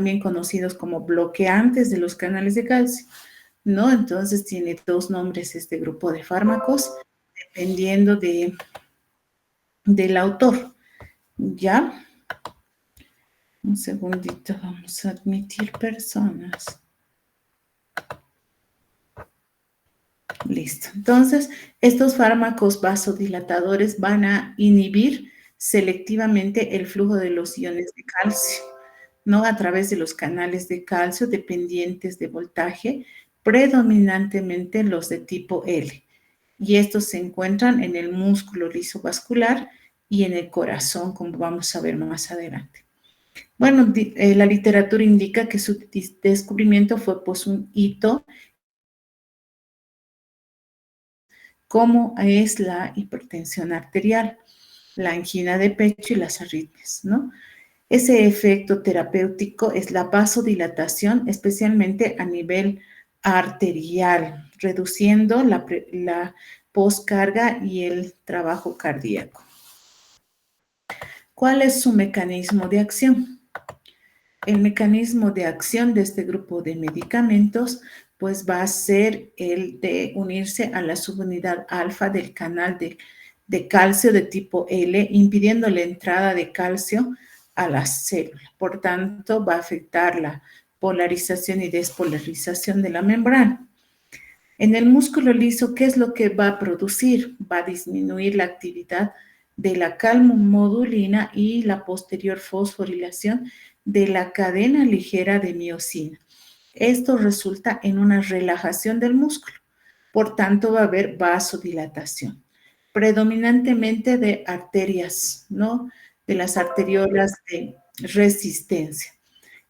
también conocidos como bloqueantes de los canales de calcio, ¿no? Entonces tiene dos nombres este grupo de fármacos, dependiendo del autor, ¿ya? Un segundito, vamos a admitir personas. Listo. Entonces, estos fármacos vasodilatadores van a inhibir selectivamente el flujo de los iones de calcio, ¿no? A través de los canales de calcio dependientes de voltaje, predominantemente los de tipo L. Y estos se encuentran en el músculo liso vascular y en el corazón, como vamos a ver más adelante. Bueno, la literatura indica que su descubrimiento fue pues un hito, como es la hipertensión arterial, la angina de pecho y las arritmias, ¿no? Ese efecto terapéutico es la vasodilatación, especialmente a nivel arterial, reduciendo la poscarga y el trabajo cardíaco. ¿Cuál es su mecanismo de acción? El mecanismo de acción de este grupo de medicamentos pues va a ser el de unirse a la subunidad alfa del canal de calcio de tipo L, impidiendo la entrada de calcio a la célula. Por tanto, va a afectar la polarización y despolarización de la membrana. En el músculo liso, ¿qué es lo que va a producir? Va a disminuir la actividad de la calmomodulina y la posterior fosforilación de la cadena ligera de miosina. Esto resulta en una relajación del músculo. Por tanto, va a haber vasodilatación, predominantemente de arterias, ¿no? De las arteriolas de resistencia.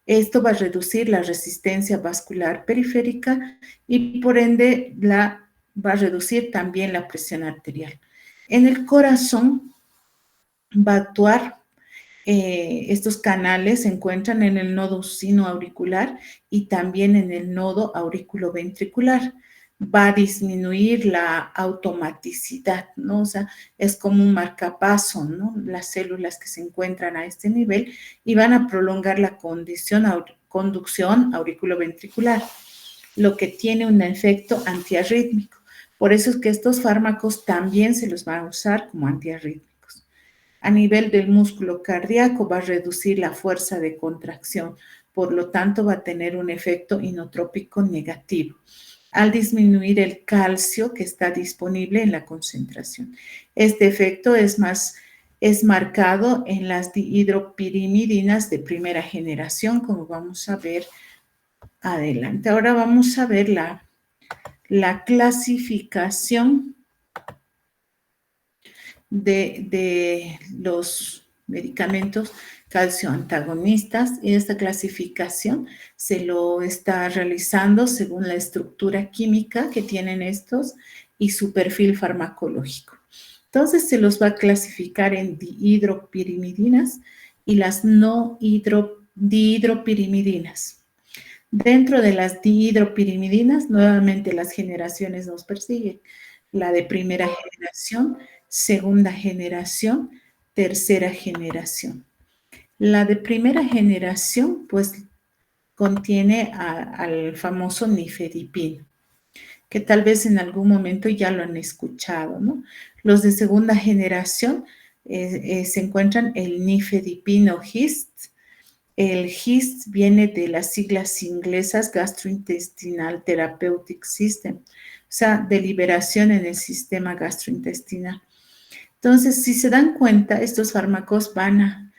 Esto va a reducir la resistencia vascular periférica y por ende va a reducir también la presión arterial. En el corazón va a actuar, estos canales se encuentran en el nodo sinoauricular y también en el nodo auriculoventricular. Va a disminuir la automaticidad, ¿no? O sea, es como un marcapaso, ¿no? Las células que se encuentran a este nivel y van a prolongar la conducción auriculoventricular, lo que tiene un efecto antiarrítmico. Por eso es que estos fármacos también se los va a usar como antiarrítmicos. A nivel del músculo cardíaco va a reducir la fuerza de contracción, por lo tanto va a tener un efecto inotrópico negativo al disminuir el calcio que está disponible en la concentración. Este efecto es marcado en las dihidropirimidinas de primera generación, como vamos a ver adelante. Ahora vamos a ver la clasificación de los medicamentos calcioantagonistas, y esta clasificación se lo está realizando según la estructura química que tienen estos y su perfil farmacológico. Entonces se los va a clasificar en dihidropirimidinas y las no dihidropirimidinas. Dentro de las dihidropirimidinas, nuevamente las generaciones nos persiguen. La de primera generación, segunda generación, tercera generación. La de primera generación, pues, contiene al famoso nifedipino, que tal vez en algún momento ya lo han escuchado, ¿no? Los de segunda generación se encuentran el nifedipino HIST. El HIST viene de las siglas inglesas Gastrointestinal Therapeutic System, o sea, de liberación en el sistema gastrointestinal. Entonces, si se dan cuenta, estos fármacos van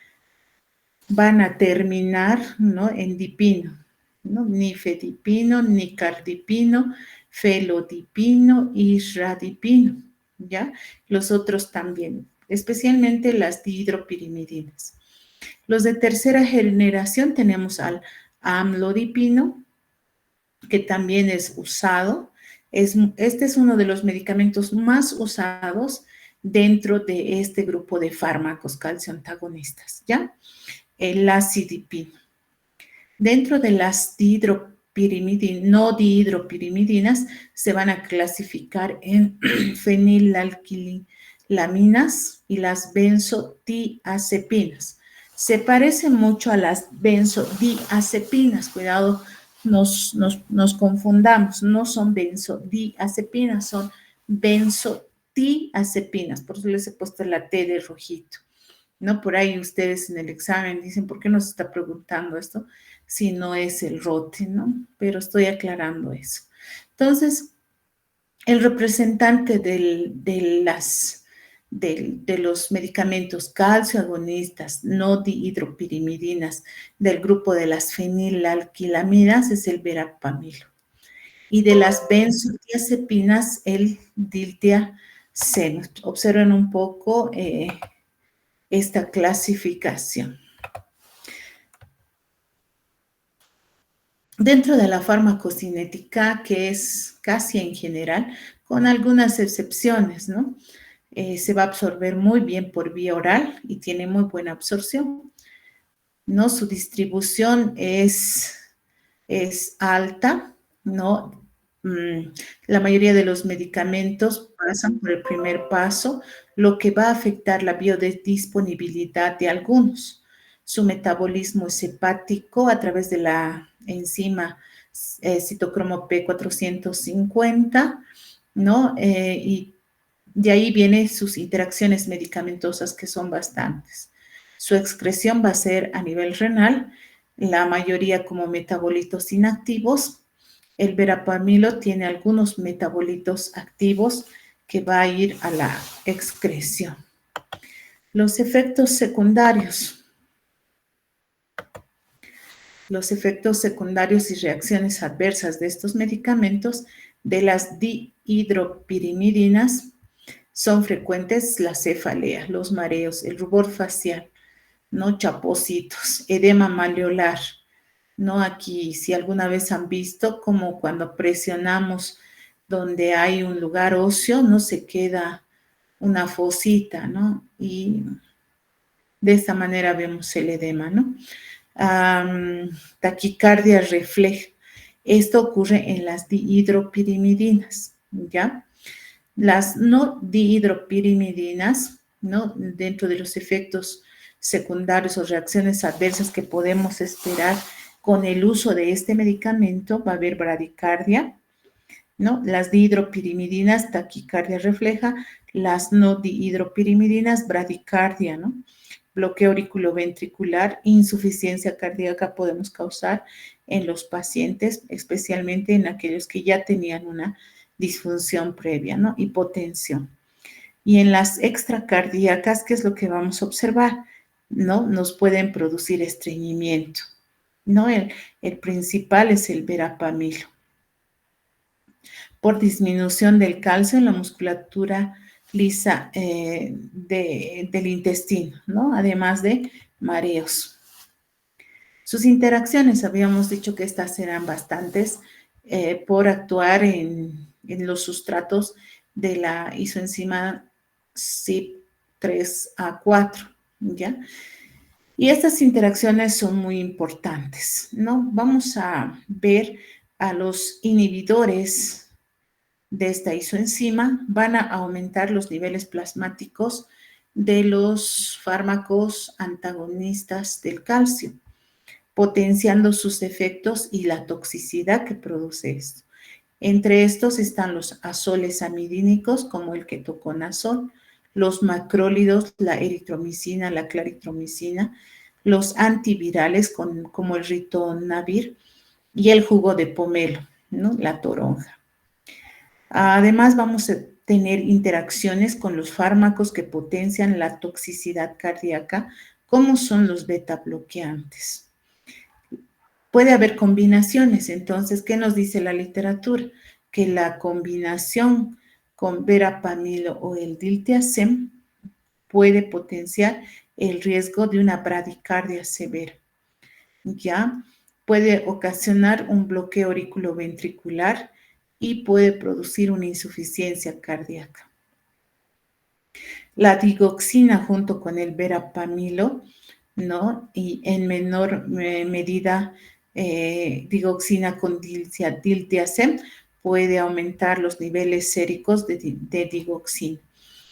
a terminar, ¿no?, en dipino, ¿no? Nifedipino, nicardipino, felodipino y isradipino, ¿ya? Los otros también, especialmente las dihidropirimidinas. Los de tercera generación tenemos al amlodipino, que también es usado. Este es uno de los medicamentos más usados dentro de este grupo de fármacos calcioantagonistas, ¿ya? El acidipino. Dentro de las no dihidropirimidinas se van a clasificar en fenilalquilaminas y las benzodiazepinas. Se parece mucho a las benzodiazepinas. Cuidado, nos confundamos. No son benzodiazepinas, son benzotiazepinas. Por eso les he puesto la T de rojito. ¿No? Por ahí ustedes en el examen dicen, ¿por qué nos está preguntando esto? Si no es el rote, ¿no? Pero estoy aclarando eso. Entonces, el representante de los medicamentos calcio agonistas, no dihidropirimidinas, del grupo de las fenilalquilamidas es el verapamilo. Y de las benzodiazepinas, el diltiazem. Observen un poco esta clasificación. Dentro de la farmacocinética, que es casi en general, con algunas excepciones, ¿no? Se va a absorber muy bien por vía oral y tiene muy buena absorción, ¿no? Su distribución es alta, ¿no? La mayoría de los medicamentos pasan por el primer paso, lo que va a afectar la biodisponibilidad de algunos. Su metabolismo es hepático a través de la enzima citocromo P450, ¿no? Y de ahí vienen sus interacciones medicamentosas, que son bastantes. Su excreción va a ser a nivel renal, la mayoría como metabolitos inactivos. El verapamilo tiene algunos metabolitos activos que va a ir a la excreción. Los efectos secundarios. Los efectos secundarios y reacciones adversas de estos medicamentos, de las dihidropirimidinas, son frecuentes la cefalea, los mareos, el rubor facial, ¿no? Chapocitos, edema maleolar, ¿no? Aquí, si alguna vez han visto como cuando presionamos donde hay un lugar óseo, no se queda una fosita, ¿no? Y de esta manera vemos el edema, ¿no? Taquicardia refleja. Esto ocurre en las dihidropirimidinas, ¿ya? Las no dihidropirimidinas, ¿no? Dentro de los efectos secundarios o reacciones adversas que podemos esperar con el uso de este medicamento, va a haber bradicardia, ¿no? Las dihidropirimidinas, taquicardia refleja, las no dihidropirimidinas, bradicardia, ¿no? Bloqueo auriculoventricular, insuficiencia cardíaca podemos causar en los pacientes, especialmente en aquellos que ya tenían una disfunción previa, ¿no? Hipotensión. Y en las extracardíacas, ¿qué es lo que vamos a observar? ¿No? Nos pueden producir estreñimiento, ¿no? El principal es el verapamilo. Por disminución del calcio en la musculatura lisa del intestino, ¿no? Además de mareos. Sus interacciones, habíamos dicho que estas eran bastantes por actuar en los sustratos de la isoenzima CYP3A4, ¿ya? Y estas interacciones son muy importantes, ¿no? Vamos a ver a los inhibidores de esta isoenzima, van a aumentar los niveles plasmáticos de los fármacos antagonistas del calcio, potenciando sus efectos y la toxicidad que produce esto. Entre estos están los azoles amidínicos, como el ketoconazol, los macrólidos, la eritromicina, la claritromicina, los antivirales como el ritonavir y el jugo de pomelo, ¿no? La toronja. Además, vamos a tener interacciones con los fármacos que potencian la toxicidad cardíaca, como son los beta bloqueantes. Puede haber combinaciones, entonces, ¿qué nos dice la literatura? Que la combinación con verapamilo o el diltiazem puede potenciar el riesgo de una bradicardia severa. ¿Ya? Puede ocasionar un bloqueo auriculoventricular y puede producir una insuficiencia cardíaca. La digoxina junto con el verapamilo, ¿no? Y en menor medida digoxina con diltiazem puede aumentar los niveles séricos de digoxina.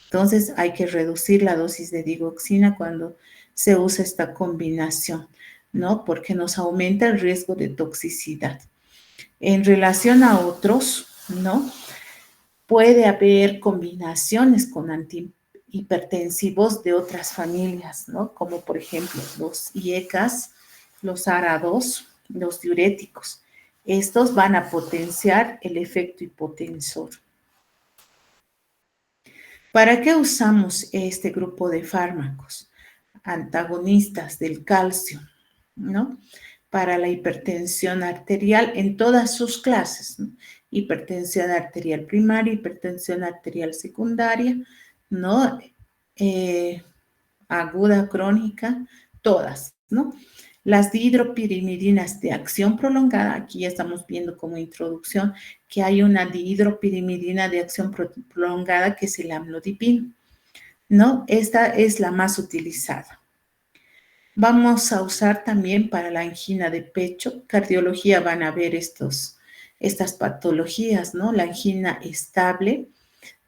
Entonces hay que reducir la dosis de digoxina cuando se usa esta combinación, ¿no? Porque nos aumenta el riesgo de toxicidad. En relación a otros, ¿no? Puede haber combinaciones con antihipertensivos de otras familias, ¿no? Como por ejemplo los IECAS, los ARA2, los diuréticos. Estos van a potenciar el efecto hipotensor. ¿Para qué usamos este grupo de fármacos? Antagonistas del calcio, ¿no? Para la hipertensión arterial en todas sus clases, ¿no? Hipertensión arterial primaria, hipertensión arterial secundaria, ¿no? Aguda, crónica, todas, ¿no? Las dihidropirimidinas de acción prolongada, aquí ya estamos viendo como introducción que hay una dihidropirimidina de acción prolongada que es el amlodipino, ¿no? Esta es la más utilizada. Vamos a usar también para la angina de pecho. Cardiología van a ver estas patologías, ¿no? La angina estable,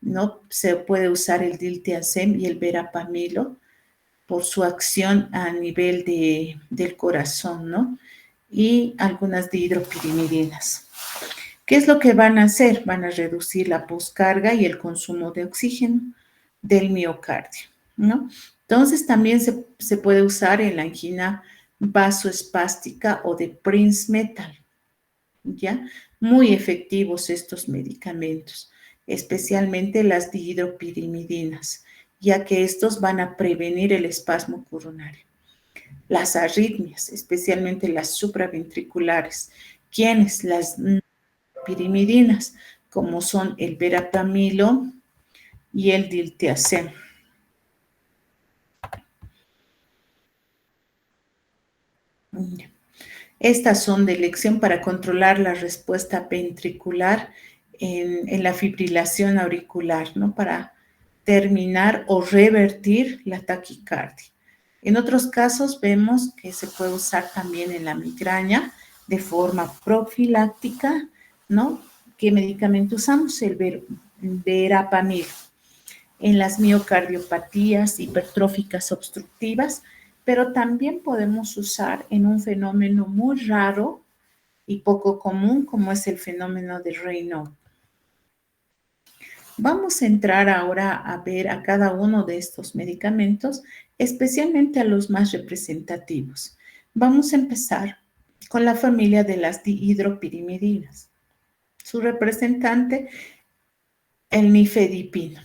¿no? Se puede usar el diltiazem y el verapamilo por su acción a nivel del corazón, ¿no? Y algunas dihidropirimidinas. ¿Qué es lo que van a hacer? Van a reducir la poscarga y el consumo de oxígeno del miocardio, ¿no? Entonces también se puede usar en la angina vasoespástica o de Prinzmetal, ¿ya? Muy efectivos estos medicamentos, especialmente las dihidropirimidinas, ya que estos van a prevenir el espasmo coronario. Las arritmias, especialmente las supraventriculares, ¿quiénes? Las pirimidinas, como son el verapamilo y el diltiazem. Estas son de elección para controlar la respuesta ventricular en la fibrilación auricular, ¿no? Para terminar o revertir la taquicardia. En otros casos vemos que se puede usar también en la migraña de forma profiláctica, ¿no? ¿Qué medicamento usamos? El verapamil. En las miocardiopatías hipertróficas obstructivas, pero también podemos usar en un fenómeno muy raro y poco común como es el fenómeno de Raynaud. Vamos a entrar ahora a ver a cada uno de estos medicamentos, especialmente a los más representativos. Vamos a empezar con la familia de las dihidropirimidinas. Su representante, el nifedipino.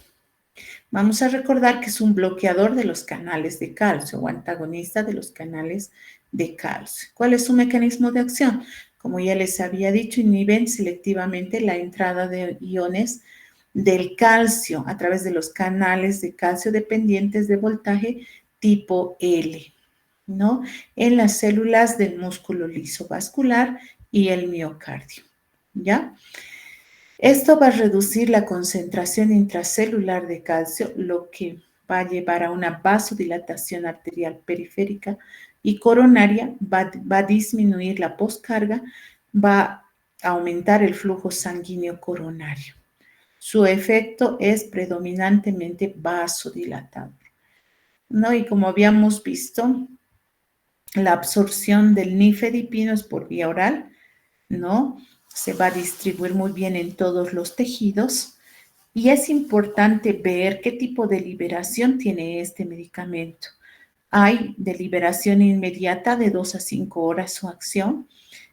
Vamos a recordar que es un bloqueador de los canales de calcio o antagonista de los canales de calcio. ¿Cuál es su mecanismo de acción? Como ya les había dicho, inhiben selectivamente la entrada de iones del calcio a través de los canales de calcio dependientes de voltaje tipo L, ¿no? En las células del músculo liso vascular y el miocardio, ¿ya? Esto va a reducir la concentración intracelular de calcio, lo que va a llevar a una vasodilatación arterial periférica y coronaria, va a disminuir la poscarga, va a aumentar el flujo sanguíneo coronario. Su efecto es predominantemente vasodilatador, ¿no? Y como habíamos visto, la absorción del nifedipino es por vía oral, ¿no? Se va a distribuir muy bien en todos los tejidos y es importante ver qué tipo de liberación tiene este medicamento. Hay de liberación inmediata de 2 a 5 horas su acción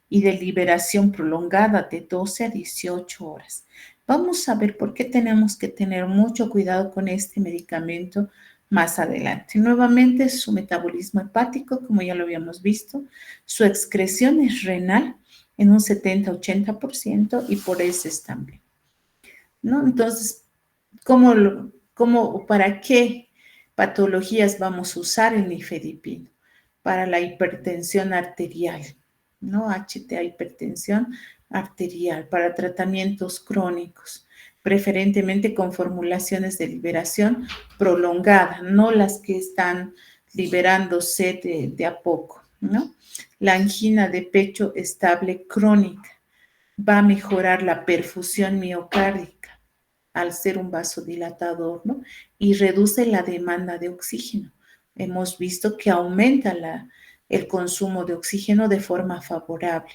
y de liberación prolongada de 12 a 18 horas. Vamos a ver por qué tenemos que tener mucho cuidado con este medicamento más adelante. Nuevamente, su metabolismo hepático, como ya lo habíamos visto, su excreción es renal en un 70-80% y por heces también, ¿no? Entonces, ¿para qué patologías vamos a usar el nifedipino? Para la hipertensión arterial, ¿no? HTA, hipertensión arterial, para tratamientos crónicos, preferentemente con formulaciones de liberación prolongada, no las que están liberándose de a poco, ¿no? La angina de pecho estable crónica va a mejorar la perfusión miocárdica al ser un vasodilatador, ¿no? Y reduce la demanda de oxígeno. hemos visto que aumenta el consumo de oxígeno de forma favorable.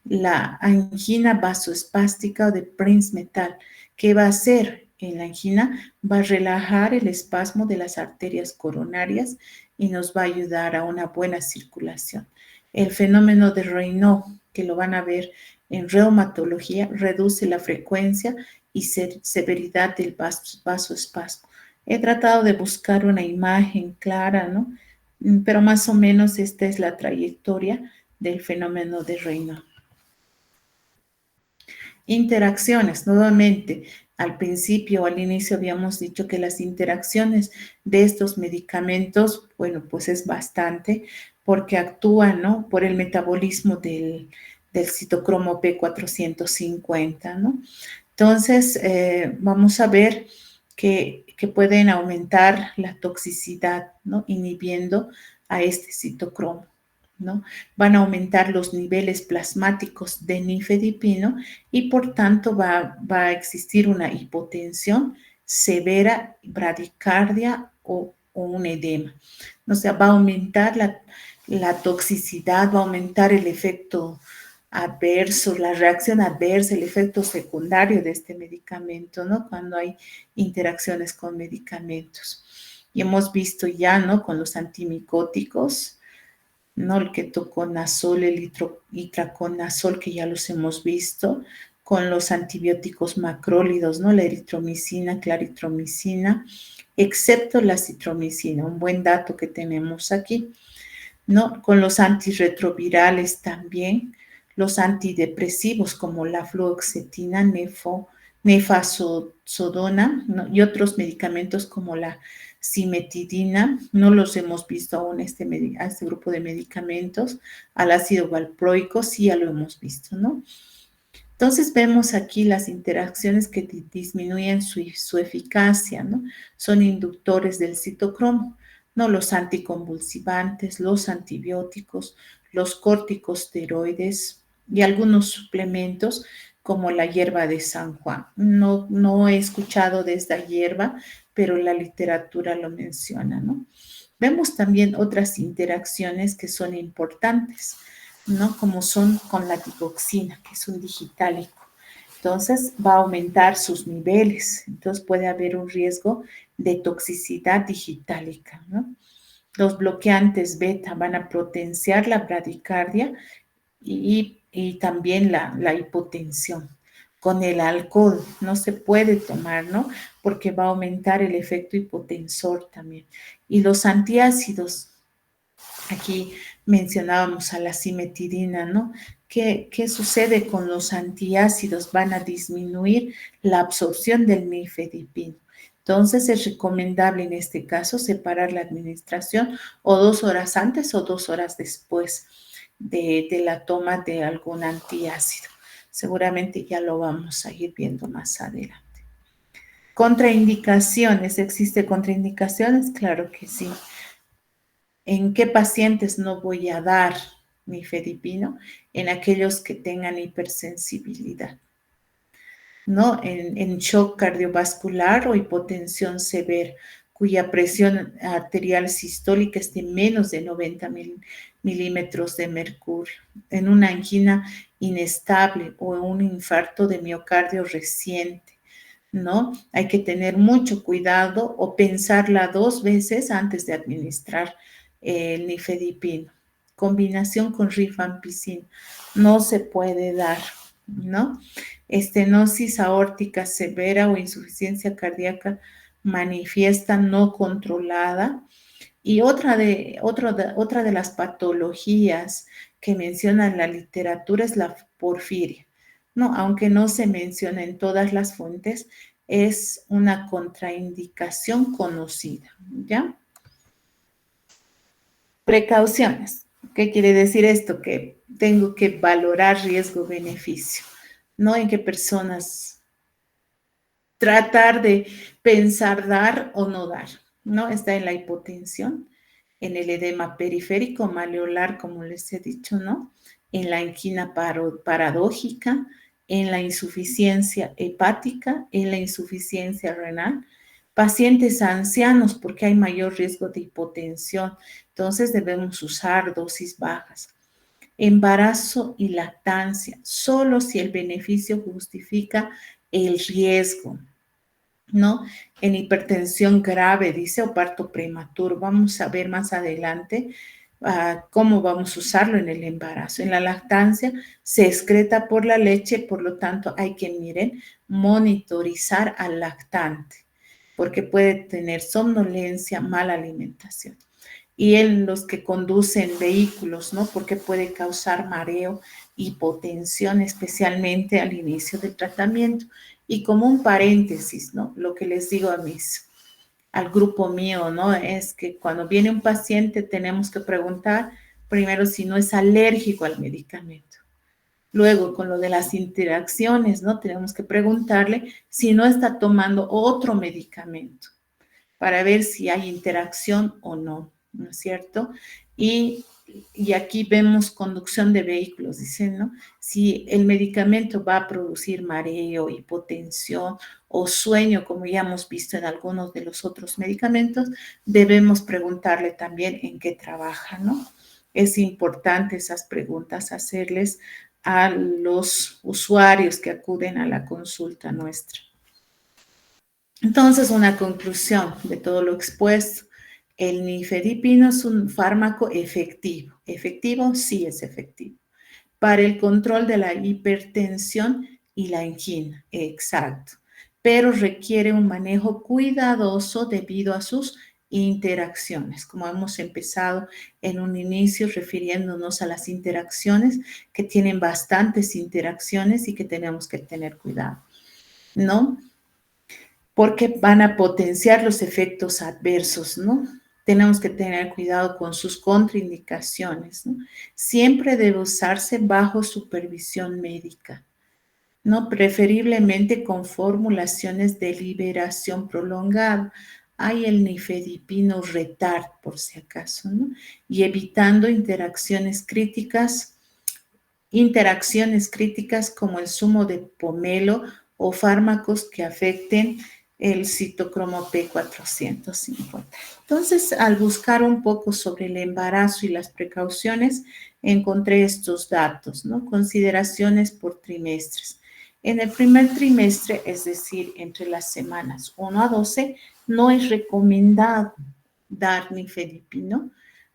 La angina vasoespástica o de Prince-Metal, ¿qué va a hacer? En la angina va a relajar el espasmo de las arterias coronarias y nos va a ayudar a una buena circulación. El fenómeno de Raynaud, que lo van a ver en reumatología, reduce la frecuencia y severidad del vasoespasmo. He tratado de buscar una imagen clara, ¿no? Pero más o menos esta es la trayectoria del fenómeno de Raynaud. Interacciones, nuevamente, al principio, al inicio habíamos dicho que las interacciones de estos medicamentos, bueno, pues es bastante porque actúan, ¿no? Por el metabolismo del citocromo P450, ¿no? Entonces, vamos a ver que pueden aumentar la toxicidad, ¿no? Inhibiendo a este citocromo, ¿no? Van a aumentar los niveles plasmáticos de nifedipino y por tanto va a existir una hipotensión severa, bradicardia o un edema. O sea, va a aumentar la toxicidad, va a aumentar el efecto adverso, la reacción adversa, el efecto secundario de este medicamento, ¿no? Cuando hay interacciones con medicamentos. Y hemos visto ya, ¿no? Con los antimicóticos, ¿no? El ketoconazol, el itraconazol, que ya los hemos visto, con los antibióticos macrólidos, ¿no? La eritromicina, claritromicina, excepto la citromicina, un buen dato que tenemos aquí, ¿no? Con los antirretrovirales también, los antidepresivos como la fluoxetina, nefazodona, ¿no? Y otros medicamentos como la cimetidina, no los hemos visto aún a este grupo de medicamentos, al ácido valproico sí ya lo hemos visto, ¿no? Entonces vemos aquí las interacciones que disminuyen su eficacia, ¿no? Son inductores del citocromo, ¿no? Los anticonvulsivantes, los antibióticos, los corticosteroides y algunos suplementos como la hierba de San Juan. No he escuchado de esta hierba, pero la literatura lo menciona, ¿no? Vemos también otras interacciones que son importantes, ¿no? Como son con la digoxina, que es un digitálico. Entonces va a aumentar sus niveles, entonces puede haber un riesgo de toxicidad digitálica, ¿no? Los bloqueantes beta van a potenciar la bradicardia y también la hipotensión. Con el alcohol no se puede tomar, ¿no? Porque va a aumentar el efecto hipotensor también. Y los antiácidos, aquí mencionábamos a la cimetidina, ¿no? ¿Qué sucede con los antiácidos? Van a disminuir la absorción del nifedipino. Entonces es recomendable en este caso separar la administración o 2 horas antes o 2 horas después de la toma de algún antiácido. Seguramente ya lo vamos a ir viendo más adelante. Contraindicaciones, ¿existe contraindicaciones? Claro que sí. ¿En qué pacientes no voy a dar nifedipino? En aquellos que tengan hipersensibilidad, ¿no? En shock cardiovascular o hipotensión severa, cuya presión arterial sistólica es de menos de 90 milímetros de mercurio, en una angina inestable o en un infarto de miocardio reciente, ¿no? Hay que tener mucho cuidado o pensarla 2 veces antes de administrar el nifedipino. Combinación con rifampicina no se puede dar, ¿no? Estenosis aórtica severa o insuficiencia cardíaca manifiesta no controlada. Y otra de las patologías que menciona en la literatura es la porfiria, ¿no? Aunque no se menciona en todas las fuentes, es una contraindicación conocida, ¿ya? Precauciones. ¿Qué quiere decir esto? Que tengo que valorar riesgo-beneficio, ¿no? En qué personas tratar de pensar dar o no dar, ¿no? Está en la hipotensión, en el edema periférico maleolar, como les he dicho, ¿no? En la angina paradójica, en la insuficiencia hepática, en la insuficiencia renal, Pacientes ancianos, porque hay mayor riesgo de hipotensión, entonces debemos usar dosis bajas. Embarazo y lactancia, solo si el beneficio justifica el riesgo, ¿no? En hipertensión grave, dice, o parto prematuro. Vamos a ver más adelante cómo vamos a usarlo en el embarazo. En la lactancia se excreta por la leche, por lo tanto hay que, miren, monitorizar al lactante, porque puede tener somnolencia, mala alimentación. Y en los que conducen vehículos, ¿no? Porque puede causar mareo, hipotensión, especialmente al inicio del tratamiento. Y como un paréntesis, ¿no? Lo que les digo al grupo mío, ¿no? Es que cuando viene un paciente tenemos que preguntar primero si no es alérgico al medicamento. Luego, con lo de las interacciones, ¿no? Tenemos que preguntarle si no está tomando otro medicamento para ver si hay interacción o no, ¿no es cierto? Y aquí vemos conducción de vehículos, dicen, ¿no? Si el medicamento va a producir mareo, hipotensión o sueño, como ya hemos visto en algunos de los otros medicamentos, debemos preguntarle también en qué trabaja, ¿no? Es importante esas preguntas hacerles a los usuarios que acuden a la consulta nuestra. Entonces, una conclusión de todo lo expuesto. El nifedipino es un fármaco efectivo. ¿Efectivo? Sí es efectivo. Para el control de la hipertensión y la angina. Exacto. Pero requiere un manejo cuidadoso debido a sus interacciones. Como hemos empezado en un inicio refiriéndonos a las interacciones, que tienen bastantes interacciones y que tenemos que tener cuidado, ¿no? Porque van a potenciar los efectos adversos, ¿no? Tenemos que tener cuidado con sus contraindicaciones, ¿no? Siempre debe usarse bajo supervisión médica, ¿no? Preferiblemente con formulaciones de liberación prolongada. Hay el nifedipino retard, por si acaso, ¿no? Y evitando interacciones críticas como el zumo de pomelo o fármacos que afecten el citocromo P450. Entonces, al buscar un poco sobre el embarazo y las precauciones, encontré estos datos, ¿no? Consideraciones por trimestres. En el primer trimestre, es decir, entre las semanas 1 a 12, no es recomendado dar nifedipino,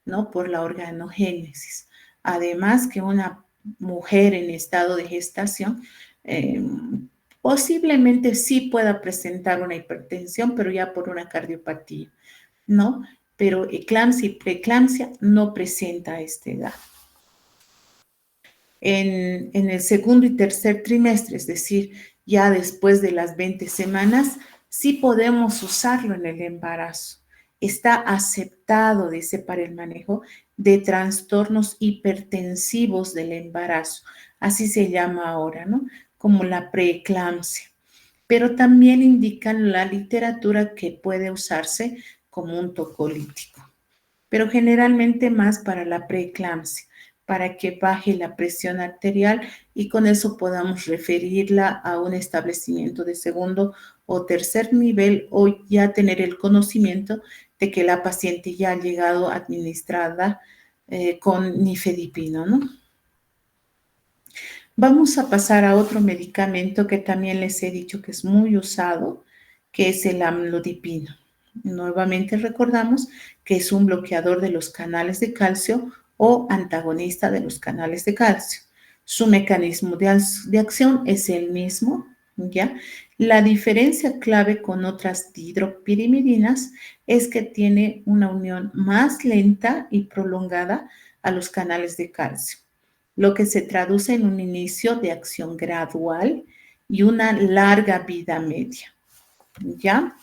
¿no? Por la organogénesis. Además que una mujer en estado de gestación posiblemente sí pueda presentar una hipertensión, pero ya por una cardiopatía, ¿no? Pero eclampsia y preeclampsia no presenta a esta edad. En el segundo y tercer trimestre, es decir, ya después de las 20 semanas, sí podemos usarlo en el embarazo. Está aceptado, dice, para el manejo de trastornos hipertensivos del embarazo. Así se llama ahora, ¿no? Como la preeclampsia. Pero también indican la literatura que puede usarse como un tocolítico, pero generalmente más para la preeclampsia, para que baje la presión arterial y con eso podamos referirla a un establecimiento de segundo o tercer nivel o ya tener el conocimiento de que la paciente ya ha llegado administrada con nifedipino, ¿no? Vamos a pasar a otro medicamento que también les he dicho que es muy usado, que es el amlodipino. Nuevamente recordamos que es un bloqueador de los canales de calcio o antagonista de los canales de calcio. Su mecanismo de acción es el mismo, ¿ya? La diferencia clave con otras dihidropirimidinas es que tiene una unión más lenta y prolongada a los canales de calcio, lo que se traduce en un inicio de acción gradual y una larga vida media, ¿ya?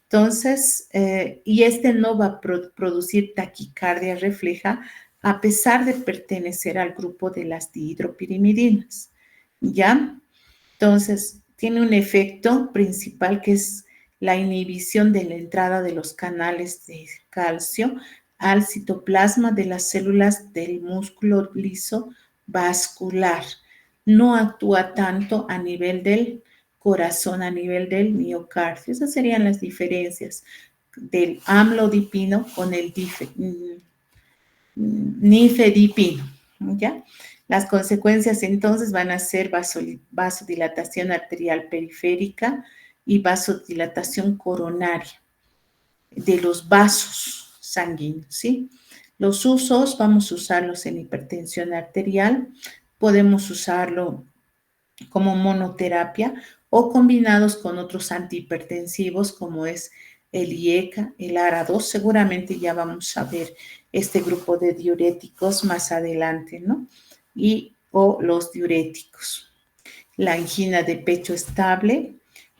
Entonces, y este no va a producir taquicardia refleja a pesar de pertenecer al grupo de las dihidropirimidinas, ¿ya? Entonces, tiene un efecto principal que es la inhibición de la entrada de los canales de calcio al citoplasma de las células del músculo liso vascular. No actúa tanto a nivel del corazón a nivel del miocardio. Esas serían las diferencias del amlodipino con el nifedipino, ¿ya? Las consecuencias entonces van a ser vasodilatación arterial periférica y vasodilatación coronaria de los vasos sanguíneos, ¿sí? Los usos, vamos a usarlos en hipertensión arterial, podemos usarlo como monoterapia o combinados con otros antihipertensivos como es el IECA, el ARA2. Seguramente ya vamos a ver este grupo de diuréticos más adelante, ¿no? O los diuréticos. La angina de pecho estable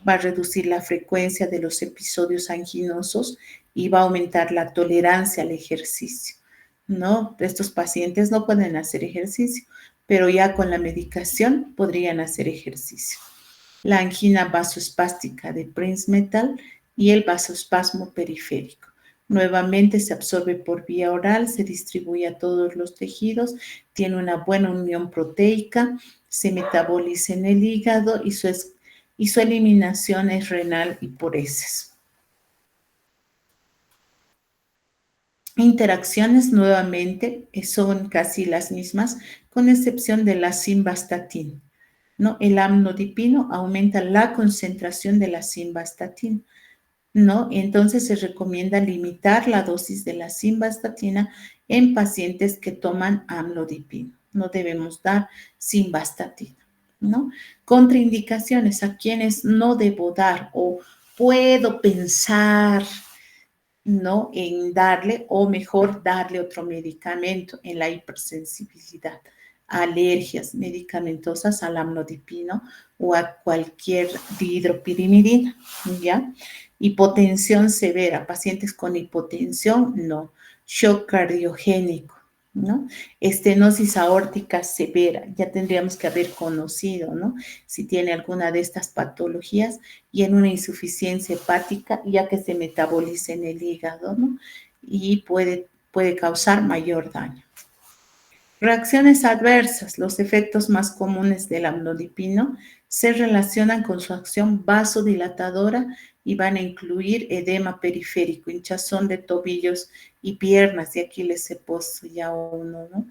va a reducir la frecuencia de los episodios anginosos y va a aumentar la tolerancia al ejercicio, ¿no? Estos pacientes no pueden hacer ejercicio, pero ya con la medicación podrían hacer ejercicio. La angina vasoespástica de Prinzmetal y el vasoespasmo periférico. Nuevamente se absorbe por vía oral, se distribuye a todos los tejidos, tiene una buena unión proteica, se metaboliza en el hígado y su eliminación es renal y por heces. Interacciones nuevamente son casi las mismas, con excepción de la simvastatina, ¿no? El amlodipino aumenta la concentración de la simvastatina, ¿no? Entonces se recomienda limitar la dosis de la simvastatina en pacientes que toman amlodipino. No debemos dar simvastatina, ¿no? Contraindicaciones a quienes no debo dar o puedo pensar, ¿no? En darle o mejor darle otro medicamento en la hipersensibilidad, alergias medicamentosas al amlodipino o a cualquier dihidropirimidina, ¿ya? Hipotensión severa, pacientes con hipotensión, no. Shock cardiogénico, ¿no? Estenosis aórtica severa, ya tendríamos que haber conocido, ¿no? Si tiene alguna de estas patologías y en una insuficiencia hepática, ya que se metaboliza en el hígado, ¿no? Y puede causar mayor daño. Reacciones adversas. Los efectos más comunes del amlodipino se relacionan con su acción vasodilatadora y van a incluir edema periférico, hinchazón de tobillos y piernas. Y aquí les he puesto ya uno, ¿no?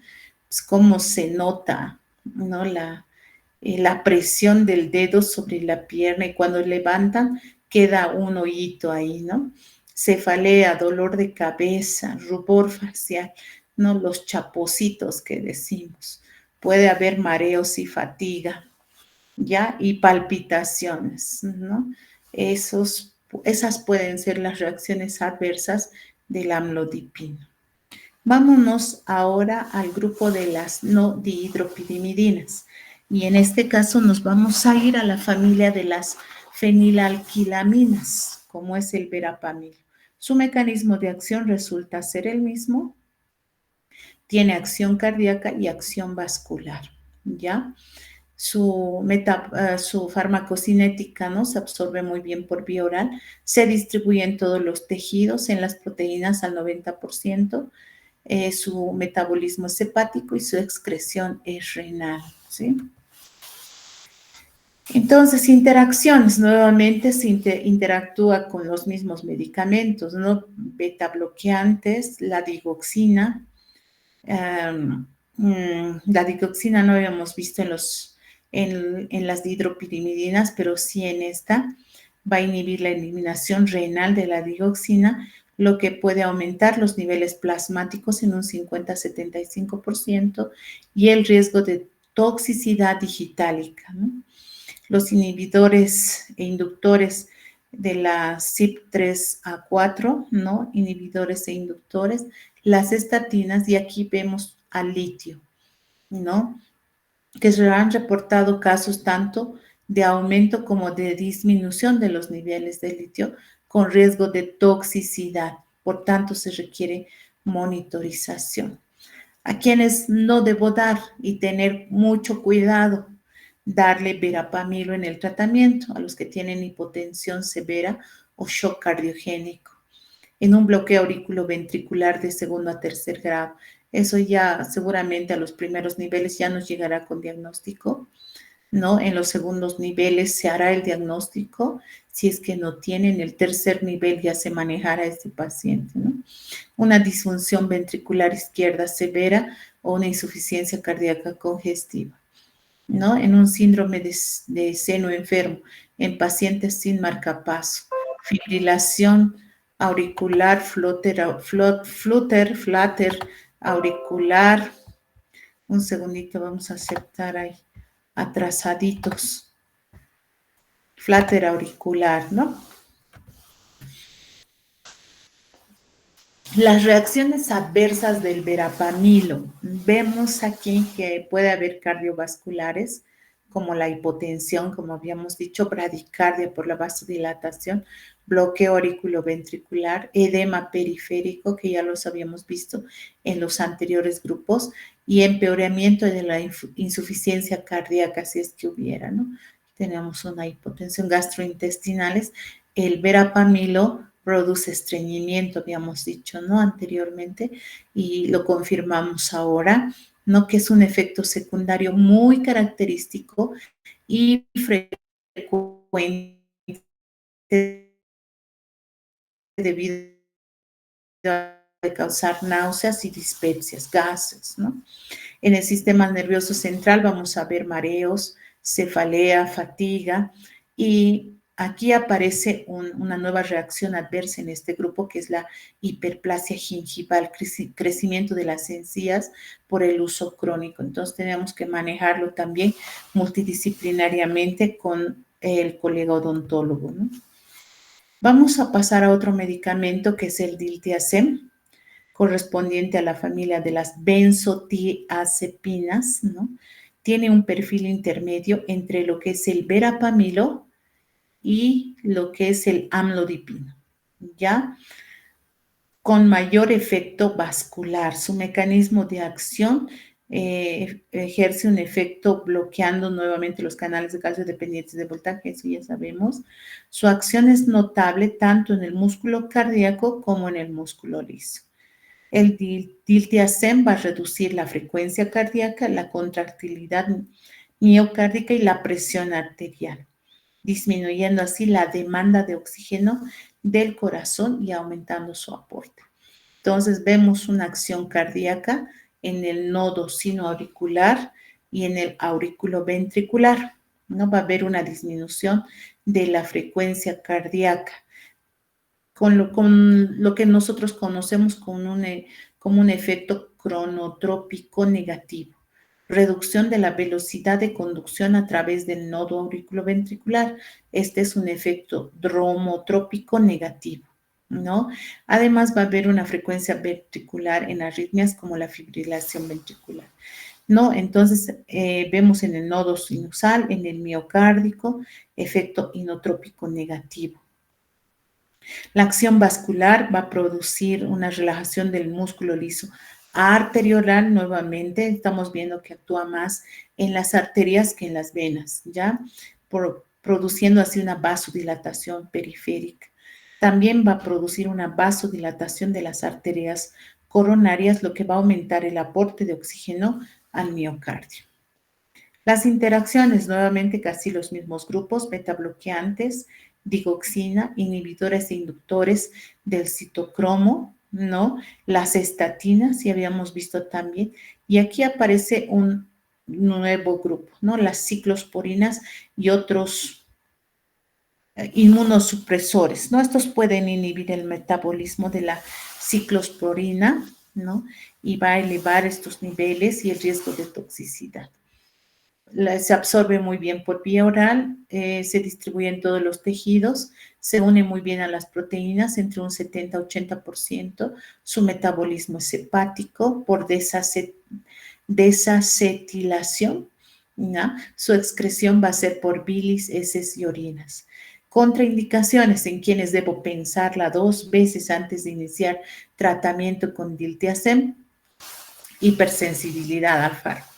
Pues cómo se nota, ¿no? La presión del dedo sobre la pierna y cuando levantan queda un hoyito ahí, ¿no? Cefalea, dolor de cabeza, rubor facial, ¿no? Los chapositos que decimos. Puede haber mareos y fatiga, ¿ya? Y palpitaciones, ¿no? Esas pueden ser las reacciones adversas del amlodipino. Vámonos ahora al grupo de las no dihidropirimidinas. Y en este caso nos vamos a ir a la familia de las fenilalquilaminas, como es el verapamil. Su mecanismo de acción resulta ser el mismo. Tiene acción cardíaca y acción vascular, ¿ya? Su farmacocinética, ¿no? Se absorbe muy bien por vía oral, se distribuye en todos los tejidos, en las proteínas al 90%. Su metabolismo es hepático y su excreción es renal, ¿sí? Entonces, interacciones, nuevamente se interactúa con los mismos medicamentos, ¿no? Beta bloqueantes, la digoxina. La digoxina no habíamos visto en las dihidropirimidinas, pero sí en esta va a inhibir la eliminación renal de la digoxina, lo que puede aumentar los niveles plasmáticos en un 50-75% y el riesgo de toxicidad digitálica, ¿no? Los inhibidores e inductores de la CYP3A4, ¿no? Inhibidores e inductores, las estatinas, y aquí vemos al litio, ¿no? Que se han reportado casos tanto de aumento como de disminución de los niveles de litio con riesgo de toxicidad. Por tanto, se requiere monitorización. A quienes no debo dar y tener mucho cuidado, darle verapamilo en el tratamiento, a los que tienen hipotensión severa o shock cardiogénico, en un bloqueo auriculoventricular de segundo a tercer grado. Eso ya seguramente a los primeros niveles ya nos llegará con diagnóstico, ¿no? En los segundos niveles se hará el diagnóstico. Si es que no tiene, en el tercer nivel ya se manejará a este paciente, ¿no? Una disfunción ventricular izquierda severa o una insuficiencia cardíaca congestiva, ¿no? En un síndrome de seno enfermo, en pacientes sin marcapaso, fibrilación auricular, flutter auricular. Un segundito, vamos a aceptar ahí, atrasaditos, flutter auricular, ¿no? Las reacciones adversas del verapamilo. Vemos aquí que puede haber cardiovasculares, como la hipotensión, como habíamos dicho, bradicardia por la vasodilatación, bloqueo auriculoventricular, edema periférico, que ya los habíamos visto en los anteriores grupos, y empeoramiento de la insuficiencia cardíaca, si es que hubiera, ¿no? Tenemos una hipotensión gastrointestinales. El verapamilo produce estreñimiento, habíamos dicho, ¿no? Anteriormente, y lo confirmamos ahora, ¿no? Que es un efecto secundario muy característico y frecuente debido a causar náuseas y dispepsias, gases, ¿no? En el sistema nervioso central vamos a ver mareos, cefalea, fatiga, y aquí aparece una nueva reacción adversa en este grupo, que es la hiperplasia gingival, crecimiento de las encías por el uso crónico. Entonces tenemos que manejarlo también multidisciplinariamente con el colega odontólogo, ¿no? Vamos a pasar a otro medicamento que es el diltiazem, correspondiente a la familia de las benzodiazepinas, ¿no? Tiene un perfil intermedio entre lo que es el verapamilo y lo que es el amlodipino, ¿ya? Con mayor efecto vascular. Su mecanismo de acción ejerce un efecto bloqueando nuevamente los canales de calcio dependientes de voltaje, eso ya sabemos. Su acción es notable tanto en el músculo cardíaco como en el músculo liso. El diltiazem va a reducir la frecuencia cardíaca, la contractilidad miocárdica y la presión arterial, disminuyendo así la demanda de oxígeno del corazón y aumentando su aporte. Entonces vemos una acción cardíaca en el nodo sinoauricular y en el aurículo ventricular, ¿no? Va a haber una disminución de la frecuencia cardíaca con lo que nosotros conocemos como un efecto cronotrópico negativo. Reducción de la velocidad de conducción a través del nodo auriculoventricular. Este es un efecto dromotrópico negativo, ¿no? Además va a haber una frecuencia ventricular en arritmias como la fibrilación ventricular, ¿no? Entonces vemos en el nodo sinusal, en el miocárdico, efecto inotrópico negativo. La acción vascular va a producir una relajación del músculo liso arteriolar nuevamente. Estamos viendo que actúa más en las arterias que en las venas, ¿ya? Produciendo así una vasodilatación periférica. También va a producir una vasodilatación de las arterias coronarias, lo que va a aumentar el aporte de oxígeno al miocardio. Las interacciones, nuevamente casi los mismos grupos, beta bloqueantes, digoxina, inhibidores e inductores del citocromo, ¿no? Las estatinas, ya habíamos visto también, y aquí aparece un nuevo grupo, ¿no? Las ciclosporinas y otros inmunosupresores, ¿no? Estos pueden inhibir el metabolismo de la ciclosporina, ¿no? Y va a elevar estos niveles y el riesgo de toxicidad. Se absorbe muy bien por vía oral, se distribuye en todos los tejidos, se une muy bien a las proteínas, entre un 70-80%. Su metabolismo es hepático por desacetilación, ¿no? Su excreción va a ser por bilis, heces y orinas. Contraindicaciones en quienes debo pensarla 2 veces antes de iniciar tratamiento con diltiazem: hipersensibilidad al fármaco,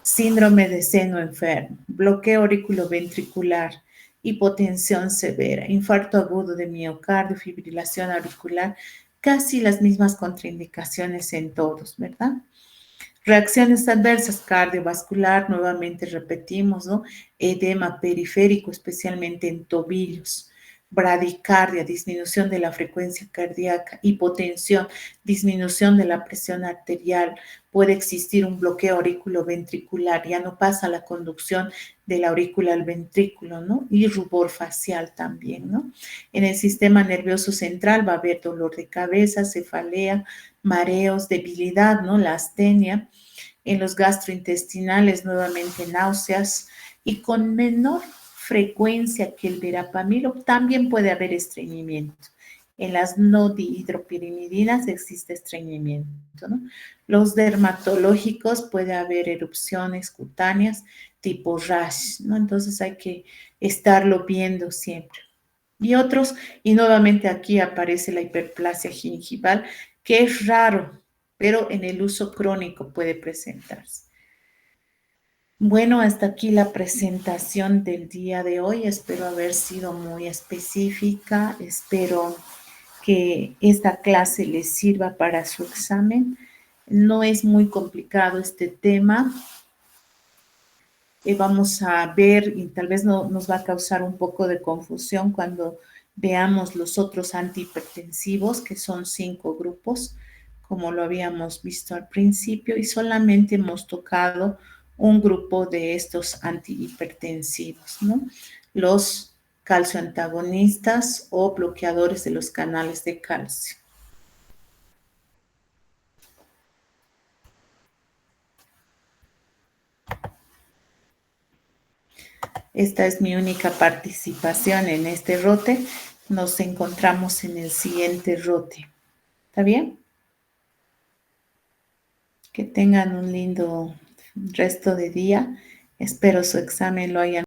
síndrome de seno enfermo, bloqueo auriculoventricular, hipotensión severa, infarto agudo de miocardio, fibrilación auricular, casi las mismas contraindicaciones en todos, ¿verdad? Reacciones adversas, cardiovascular, nuevamente repetimos, ¿no? Edema periférico, especialmente en tobillos. Bradicardia, disminución de la frecuencia cardíaca. Hipotensión, disminución de la presión arterial. Puede existir un bloqueo auriculoventricular, ya no pasa la conducción de la aurícula al ventrículo, ¿no? Y rubor facial también, ¿no? En el sistema nervioso central va a haber dolor de cabeza, cefalea, mareos, debilidad, ¿no? La astenia. En los gastrointestinales, nuevamente náuseas, y con menor frecuencia que el verapamilo, también puede haber estreñimiento. En las no dihidropirimidinas existe estreñimiento, ¿no? Los dermatológicos puede haber erupciones cutáneas tipo rash, ¿no? Entonces hay que estarlo viendo siempre. Y otros, y nuevamente aquí aparece la hiperplasia gingival, que es raro, pero en el uso crónico puede presentarse. Bueno, hasta aquí la presentación del día de hoy. Espero haber sido muy específica. Espero que esta clase les sirva para su examen. No es muy complicado este tema. Vamos a ver, y tal vez nos va a causar un poco de confusión cuando veamos los otros antihipertensivos, que son 5 grupos, como lo habíamos visto al principio, y solamente hemos tocado un grupo de estos antihipertensivos, ¿no? Los calcioantagonistas o bloqueadores de los canales de calcio. Esta es mi única participación en este rote. Nos encontramos en el siguiente rote. ¿Está bien? Que tengan un lindo resto de día. Espero su examen lo hayan